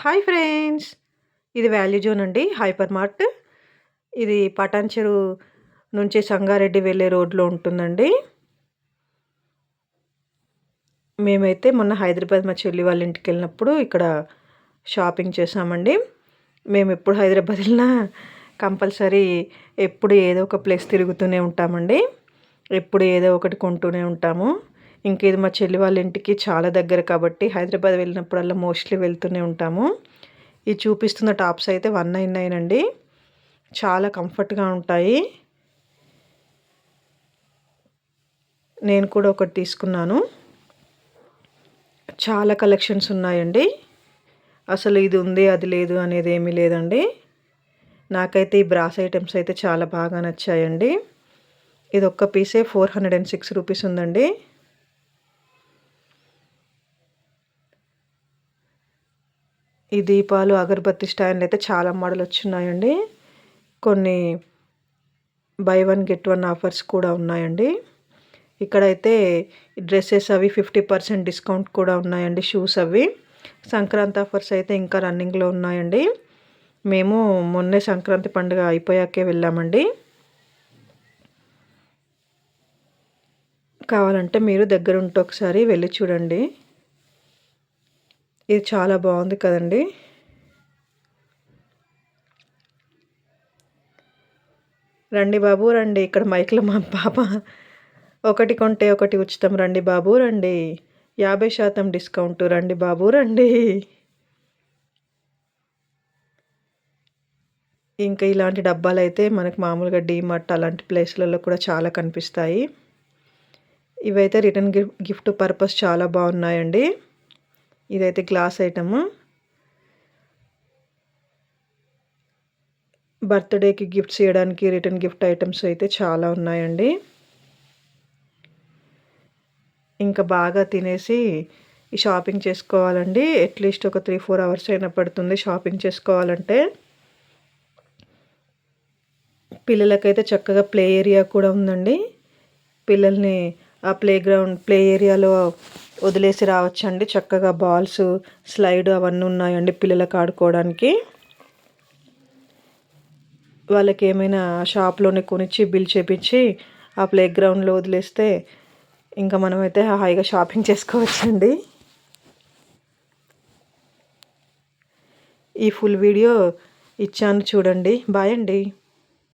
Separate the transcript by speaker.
Speaker 1: Hi friends! ఇది value zone అండి. Hyper mart. ఇది పటాన్చెరు నుంచి సంగారెడ్డి వెళ్ళే రోడ్లో ఉంటుందండి. మేమైతే మొన్న హైదరాబాద్ మా చెల్లి వాళ్ళ ఇంటికి వెళ్ళినప్పుడు ఇక్కడ షాపింగ్ చేసామండి. మేము ఎప్పుడు హైదరాబాద్ వెళ్ళినా కంపల్సరీ ఎప్పుడు ఏదో ఒక ప్లేస్ తిరుగుతూనే ఉంటామండి. ఎప్పుడు ఏదో ఒకటి కొంటూనే ఉంటాము. ఇంక ఇది మా చెల్లి వాళ్ళ ఇంటికి చాలా దగ్గర కాబట్టి హైదరాబాద్ వెళ్ళినప్పుడల్లా మోస్ట్లీ వెళ్తూనే ఉంటాము. ఇది చూపిస్తున్న టాప్స్ అయితే 199 అండి. చాలా కంఫర్ట్గా ఉంటాయి. నేను కూడా ఒకటి తీసుకున్నాను. చాలా కలెక్షన్స్ ఉన్నాయండి. అసలు ఇది ఉంది అది లేదు అనేది ఏమీ లేదండి. నాకైతే ఈ బ్రాస్ ఐటమ్స్ అయితే చాలా బాగా నచ్చాయండి. ఇది ఒక్క పీసే 406 రూపీస్ ఉందండి. ఈ దీపాలు అగరబత్తి స్టాండ్ అయితే చాలా మోడల్ వచ్చినాయండి. కొన్ని బై 1 గెట్ 1 ఆఫర్స్ కూడా ఉన్నాయండి. ఇక్కడైతే డ్రెస్సెస్ అవి 50% డిస్కౌంట్ కూడా ఉన్నాయండి. షూస్ అవి సంక్రాంతి ఆఫర్స్ అయితే ఇంకా రన్నింగ్లో ఉన్నాయండి. మేము మొన్నే సంక్రాంతి పండుగ అయిపోయాకే వెళ్ళామండి. కావాలంటే మీరు దగ్గర ఉంటే ఒకసారి వెళ్ళి చూడండి. ఇది చాలా బాగుంది కదండి. రండి బాబు రండి. ఇక్కడ మైక్లో మా పాప ఒకటి కొంటే ఒకటి ఉచితం, రండి బాబు రండి, 50% డిస్కౌంట్, రండి బాబు రండి. ఇంకా ఇలాంటి డబ్బాలు అయితే మనకు మామూలుగా డీమార్ట్ అలాంటి ప్లేస్లలో కూడా చాలా కనిపిస్తాయి. ఇవైతే రిటర్న్ గిఫ్ట్ పర్పస్ చాలా బాగున్నాయండి. ఇదైతే గ్లాస్ ఐటమ్. బర్త్డేకి గిఫ్ట్స్ ఇవ్వడానికి రిటర్న్ గిఫ్ట్ ఐటమ్స్ అయితే చాలా ఉన్నాయండి. ఇంకా బాగా తినేసి ఈ షాపింగ్ చేసుకోవాలండి. అట్లీస్ట్ ఒక 3-4 అవర్స్ అయినా పడుతుంది షాపింగ్ చేసుకోవాలంటే. పిల్లలకైతే చక్కగా ప్లే ఏరియా కూడా ఉందండి. పిల్లల్ని ఆ ప్లే ఏరియాలో వదిలేసి రావచ్చండి. చక్కగా బాల్స్, స్లైడ్ అవన్నీ ఉన్నాయండి పిల్లలకు ఆడుకోవడానికి. వాళ్ళకి ఏమైనా షాప్లోనే కొనిచ్చి బిల్ చేపించి ఆ ప్లే గ్రౌండ్లో వదిలేస్తే ఇంకా మనమైతే హాయిగా షాపింగ్ చేసుకోవచ్చండి. ఈ ఫుల్ వీడియో ఇచ్చాను చూడండి. బాయ్ అండి.